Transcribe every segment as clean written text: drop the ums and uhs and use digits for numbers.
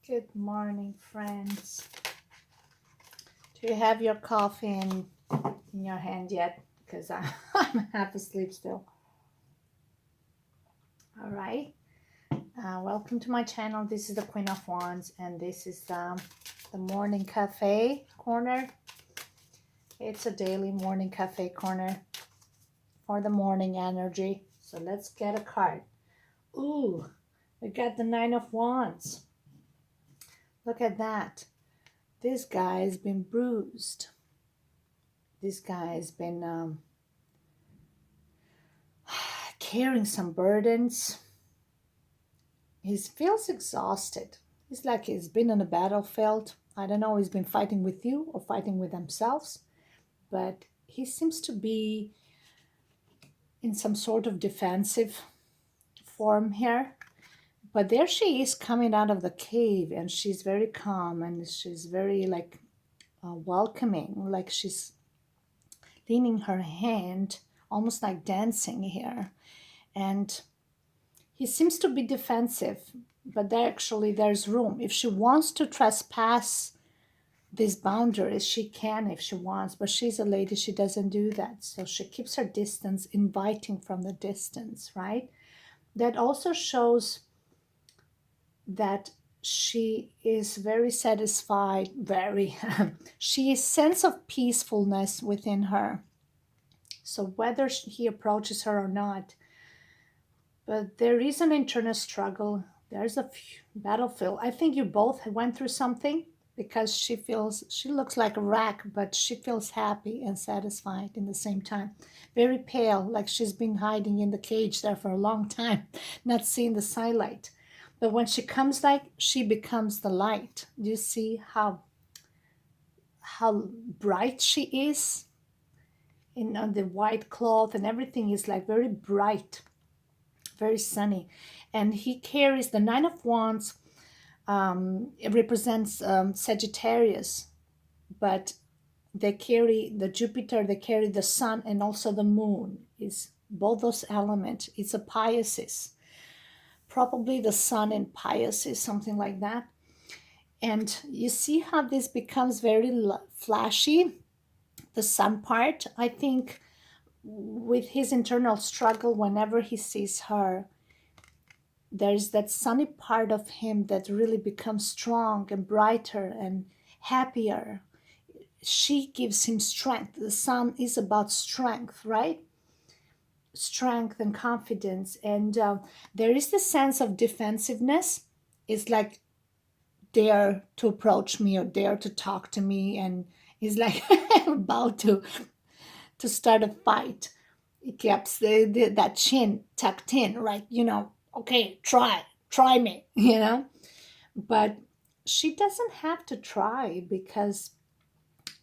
Good morning, friends. Do you have your coffee in your hand yet? Because I'm half asleep still. All right. Welcome to my channel. This is the Queen of Wands, and this is the morning cafe corner. It's a daily morning cafe corner for the morning energy. So let's get a card. Ooh, we got the Nine of Wands. Look at that. This guy has been bruised. This guy has been carrying some burdens. He feels exhausted. It's like he's been on a battlefield. I don't know, he's been fighting with you or fighting with themselves, but he seems to be in some sort of defensive form here. But there she is coming out of the cave, and she's very calm and she's very welcoming, like she's leaning her hand, almost like dancing here. And he seems to be defensive, but there's room. If she wants to trespass these boundaries, she can if she wants, but she's a lady, she doesn't do that. So she keeps her distance, inviting from the distance, right? That also shows that she is very satisfied, she is sense of peacefulness within her. So whether he approaches her or not, but there is an internal struggle. There's a battlefield. I think you both went through something, because she looks like a wreck, but she feels happy and satisfied in the same time. Very pale, like she's been hiding in the cage there for a long time, not seeing the sunlight. But when she comes, like, she becomes the light. Do you see how bright she is in on the white cloth, and everything is like very bright, very sunny. And he carries the Nine of Wands. It represents Sagittarius, but they carry the Jupiter, they carry the sun, and also the moon is both those elements. It's a Pisces, probably the sun in Pisces, something like that. And you see how this becomes very flashy, the sun part. I think with his internal struggle, whenever he sees her, there's that sunny part of him that really becomes strong and brighter and happier. She gives him strength. The sun is about strength, right? Strength and confidence. And there is this sense of defensiveness. It's like, dare to approach me or dare to talk to me. And he's like about to start a fight. He keeps that chin tucked in, right? Okay, try me, But she doesn't have to try, because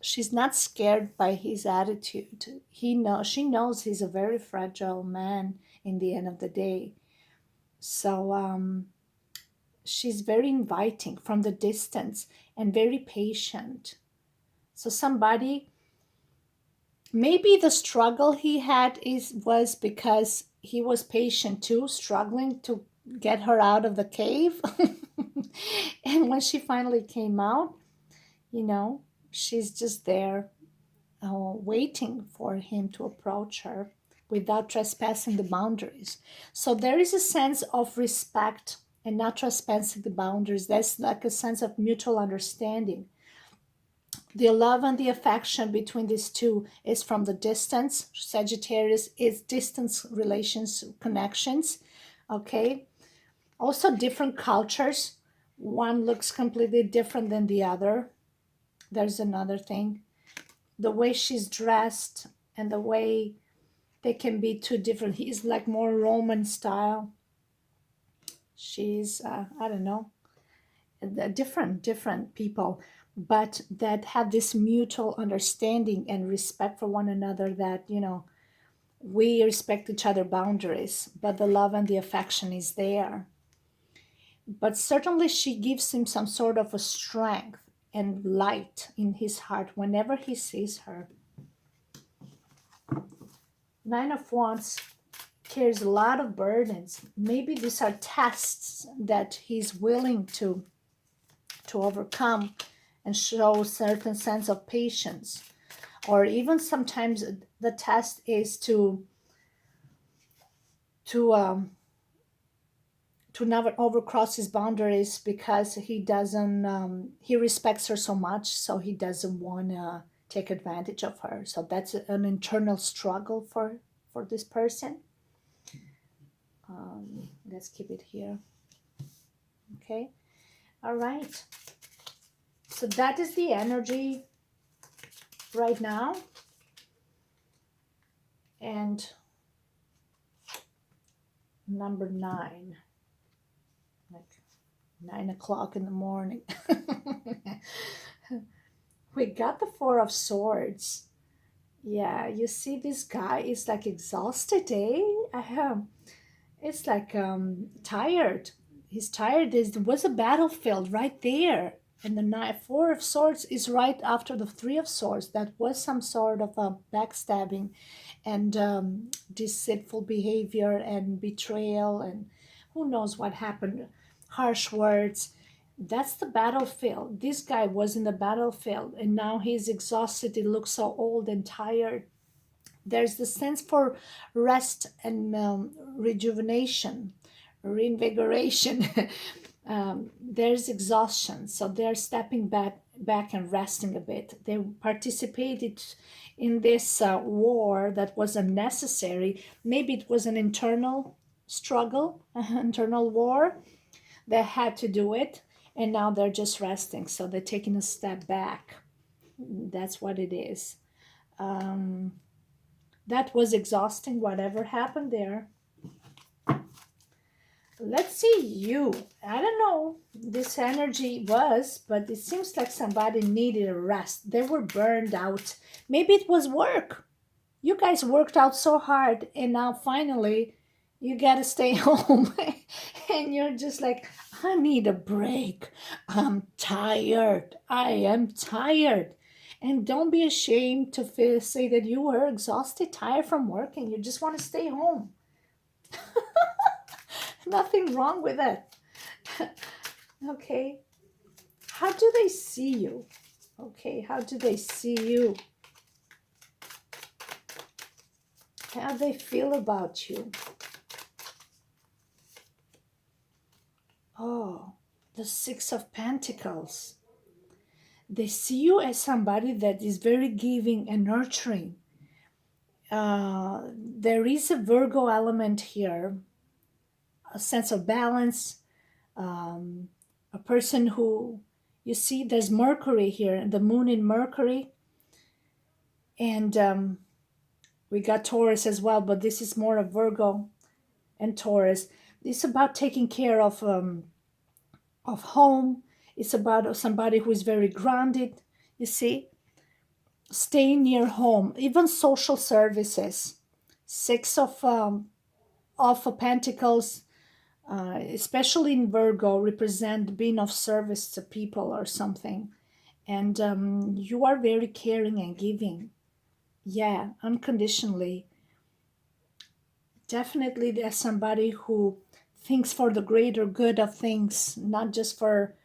she's not scared by his attitude. She knows he's a very fragile man in the end of the day. So she's very inviting from the distance and very patient. So somebody, maybe the struggle he had was because he was patient too, struggling to get her out of the cave. And when she finally came out, she's just there, waiting for him to approach her without trespassing the boundaries. So there is a sense of respect and not trespassing the boundaries. There's like a sense of mutual understanding. The love and the affection between these two is from the distance. Sagittarius is distance relations, connections. Okay. Also different cultures. One looks completely different than the other. There's another thing. The way she's dressed and the way they can be two different. He's like more Roman style. She's, I don't know, different people, but that have this mutual understanding and respect for one another, that we respect each other boundaries, but the love and the affection is there. But certainly she gives him some sort of a strength and light in his heart whenever he sees her. Nine of Wands carries a lot of burdens. Maybe these are tests that he's willing to to overcome and show certain sense of patience. Or even sometimes the test is to um, to never overcross his boundaries, because he respects her so much, so he doesn't want to take advantage of her. So that's an internal struggle for this person. Let's keep it here. Okay. All right. So that is the energy right now. And number 9, like 9 o'clock in the morning. We got the 4 of Swords. Yeah, you see, this guy is like exhausted, eh? It's like tired. He's tired. There was a battlefield right there. And the 4 of Swords is right after the 3 of Swords. That was some sort of a backstabbing and deceitful behavior and betrayal, and who knows what happened. Harsh words. That's the battlefield. This guy was in the battlefield, and now he's exhausted. He looks so old and tired. There's the sense for rest and rejuvenation, reinvigoration. There's exhaustion, so they're stepping back and resting a bit. They participated in this war that was unnecessary. Maybe it was an internal struggle, internal war. They had to do it, and now they're just resting, so they're taking a step back. That's what it is. That was exhausting, whatever happened there. Let's see you. I don't know this energy was, but it seems like somebody needed a rest. They were burned out. Maybe it was work. You guys worked out so hard, and now finally you gotta stay home. And you're just like, I need a break. I'm tired. I am tired. And don't be ashamed to say that you were exhausted, tired from working. You just want to stay home. Nothing wrong with it. Okay. How do they see you? Okay. How do they see you? How do they feel about you? Oh, the 6 of Pentacles. They see you as somebody that is very giving and nurturing. There is a Virgo element here, a sense of balance, a person who, you see, there's Mercury here, the moon in Mercury, and we got Taurus as well, but this is more of Virgo and Taurus. It's about taking care of home. It's about somebody who is very grounded, you see, staying near home, even social services. 6 of Pentacles, especially in Virgo, represent being of service to people or something. And you are very caring and giving. Yeah, unconditionally. Definitely there's somebody who thinks for the greater good of things, not just for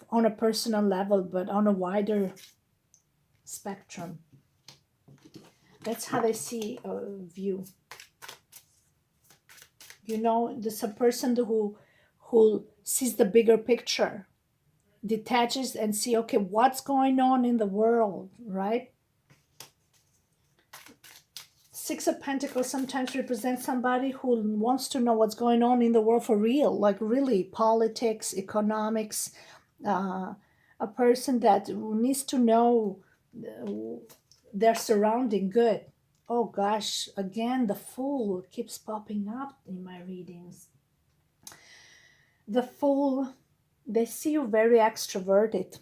on a personal level, but on a wider spectrum. That's how they see you. You know, there's a person who sees the bigger picture, detaches and see, okay, what's going on in the world, right? 6 of Pentacles sometimes represents somebody who wants to know what's going on in the world for real, like really politics, economics, a person that needs to know their surrounding good. Oh gosh, again, the Fool keeps popping up in my readings. The Fool, they see you very extroverted,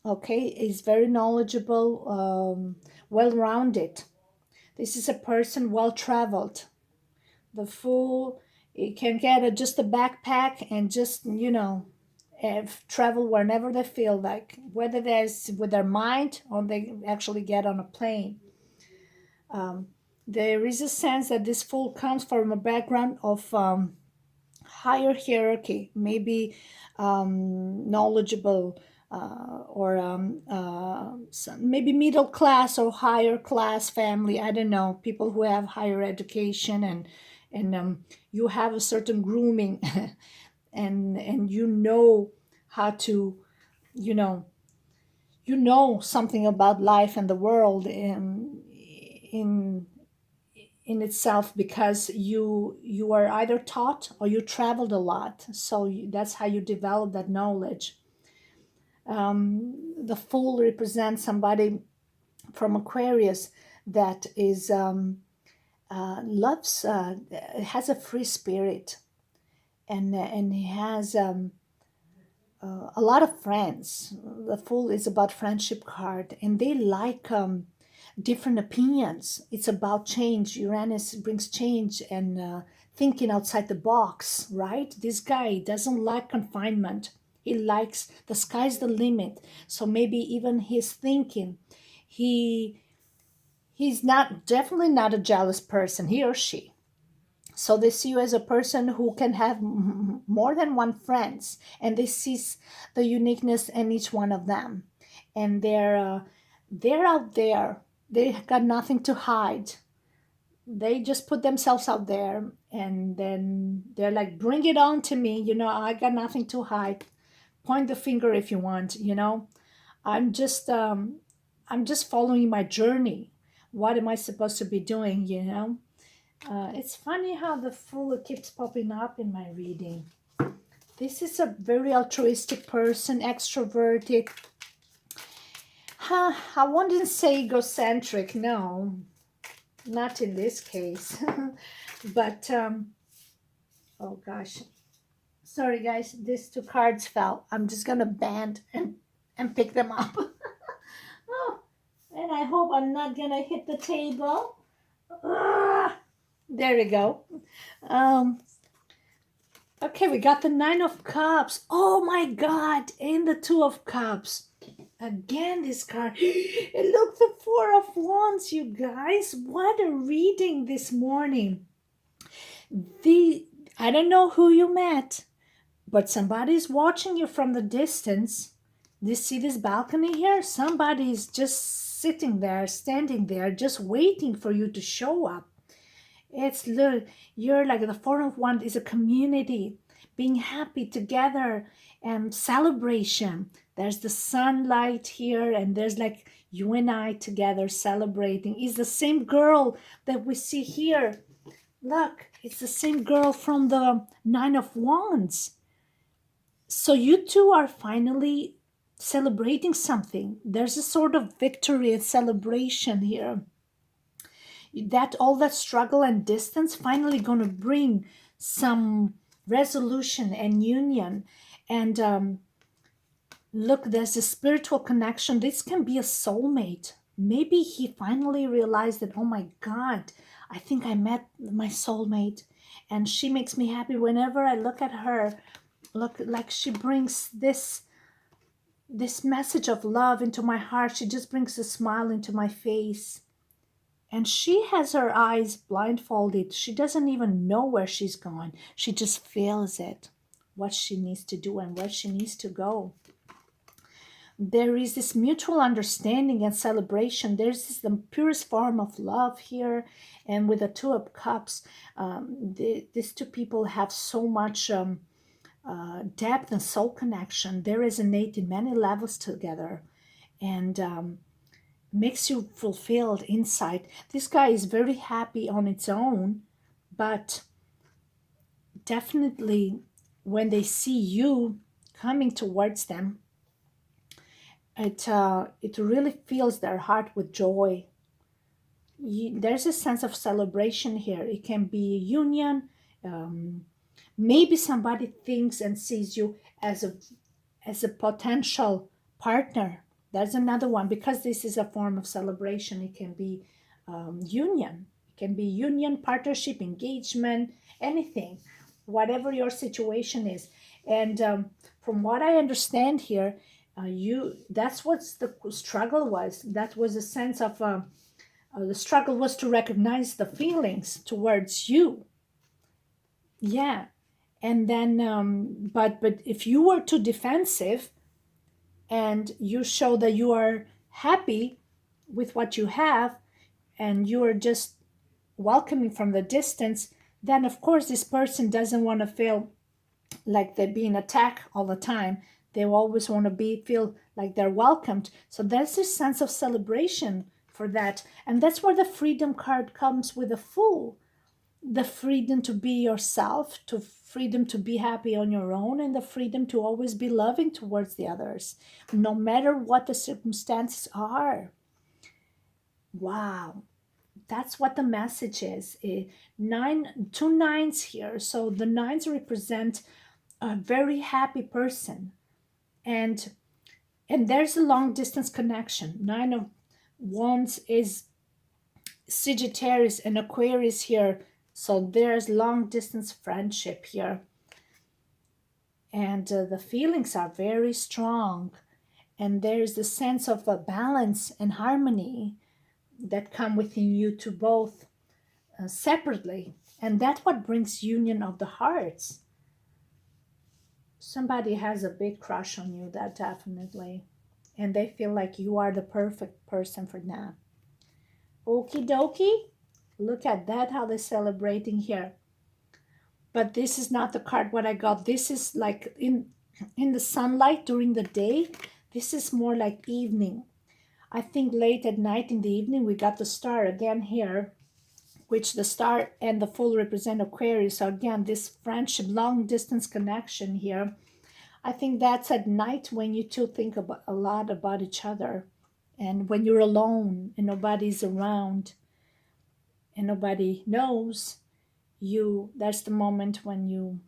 okay? Is very knowledgeable, well-rounded. This is a person well-traveled. The Fool, it can get just a backpack and just, travel whenever they feel like, whether that's with their mind or they actually get on a plane. There is a sense that this Fool comes from a background of higher hierarchy, maybe knowledgeable, or maybe middle class or higher class family. I don't know, people who have higher education, and you have a certain grooming, and you know how to, you know, something about life and the world in in itself, because you are either taught or you traveled a lot, so that's how you develop that knowledge. The Fool represents somebody from Aquarius that is loves has a free spirit, and he has a lot of friends. The Fool is about friendship card, and they like different opinions. It's about change. Uranus brings change and thinking outside the box, right? This guy doesn't like confinement. He likes the sky's the limit. So maybe even his thinking, he he's not, definitely not a jealous person, he or she. So they see you as a person who can have more than one friends, and they see the uniqueness in each one of them, and they're out there. They got nothing to hide. They just put themselves out there, and then they're like, bring it on to me, I got nothing to hide. Point the finger if you want. i'm just um I'm just following my journey. What am I supposed to be doing? It's funny how the Fool keeps popping up in my reading. This is a very altruistic person, extroverted. I wouldn't say egocentric, no, not in this case. But, oh gosh. Sorry, guys, these two cards fell. I'm just going to bend and pick them up. Oh, and I hope I'm not going to hit the table. Ah, there we go. Okay, we got the Nine of Cups. Oh my God, and the Two of Cups. Again, this card. And look, the Four of Wands, you guys. What a reading this morning. I don't know who you met, but somebody's watching you from the distance. You see this balcony here? Somebody's just sitting there, standing there, just waiting for you to show up. It's you're like the Four of Wands is a community, being happy together and celebration. There's the sunlight here, and there's like you and I together celebrating. It's the same girl that we see here. Look, it's the same girl from the Nine of Wands. So you two are finally celebrating something. There's a sort of victory and celebration here. That all that struggle and distance finally going to bring some resolution and union. And look, there's a spiritual connection. This can be a soulmate. Maybe he finally realized that, oh my God, I think I met my soulmate, and she makes me happy whenever I look at her. Look, like she brings this message of love into my heart. She just brings a smile into my face. And she has her eyes blindfolded. She doesn't even know where she's going. She just feels it, what she needs to do and where she needs to go. There is this mutual understanding and celebration. There's the purest form of love here. And with the Two of Cups, these two people have so much depth and soul connection. They resonate in many levels together. And makes you fulfilled inside. This guy is very happy on its own, but definitely when they see you coming towards them, it really fills their heart with joy. There's a sense of celebration here. It can be a union. Maybe somebody thinks and sees you as a potential partner. That's another one, because this is a form of celebration. It can be union. It can be union, partnership, engagement, anything, whatever your situation is. And from what I understand here, that's what the struggle was. That was a sense of the struggle was to recognize the feelings towards you. Yeah. And then, but if you were too defensive, and you show that you are happy with what you have, and you are just welcoming from the distance, then of course this person doesn't want to feel like they're being attacked all the time. They always want to feel like they're welcomed. So there's this sense of celebration for that. And that's where the freedom card comes with a fool. The freedom to be yourself, to freedom to be happy on your own, and the freedom to always be loving towards the others, no matter what the circumstances are. Wow, that's what the message is. Two nines here. So the nines represent a very happy person, and there's a long distance connection. Nine of Wands is Sagittarius and Aquarius here, so there's long distance friendship here, and the feelings are very strong, and there's the sense of a balance and harmony that come within you to both separately, and that's what brings union of the hearts. Somebody has a big crush on you, that definitely, and they feel like you are the perfect person for them. Okie dokie. Look at that, how they're celebrating here. But this is not the card what I got. This is like in the sunlight during the day. This is more like evening. I think late at night in the evening we got the star again here, which the star and the fool represent Aquarius. So again, this friendship, long distance connection here. I think that's at night when you two think about a lot about each other, and when you're alone and nobody's around and nobody knows you, that's the moment when you,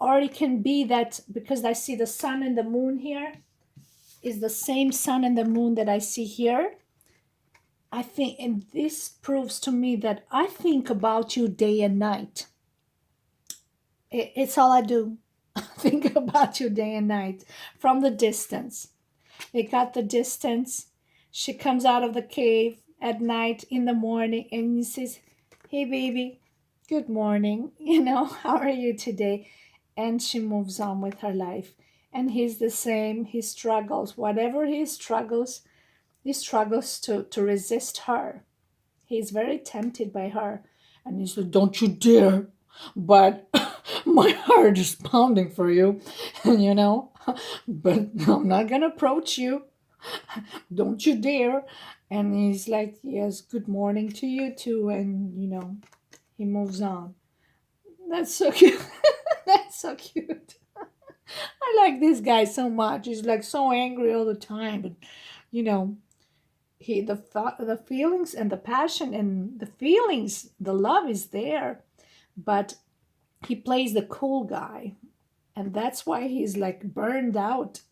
or it can be that because I see the sun and the moon here is the same sun and the moon that I see here. I think, and this proves to me that I think about you day and night. It's all I do. Think about you day and night from the distance. They got the distance. She comes out of the cave at night in the morning and he says, "Hey, baby, good morning. How are you today?" And she moves on with her life. And he's the same. He struggles. Whatever he struggles to resist her. He's very tempted by her. And he said, "Don't you dare. But my heart is pounding for you, but I'm not going to approach you. Don't you dare." And he's like, "Yes, good morning to you too." And, he moves on. That's so cute. That's so cute. I like this guy so much. He's like so angry all the time. But, you know, the feelings and the passion and the feelings, the love is there. But he plays the cool guy. And that's why he's like burned out.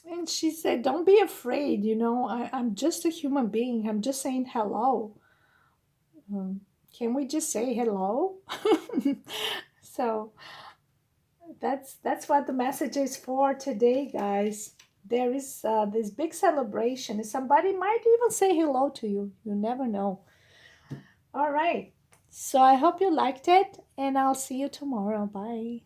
And she said, "Don't be afraid, I'm just a human being. I'm just saying hello. Can we just say hello?" So that's what the message is for today, guys. There is this big celebration. Somebody might even say hello to you. You never know. All right. So I hope you liked it, and I'll see you tomorrow. Bye.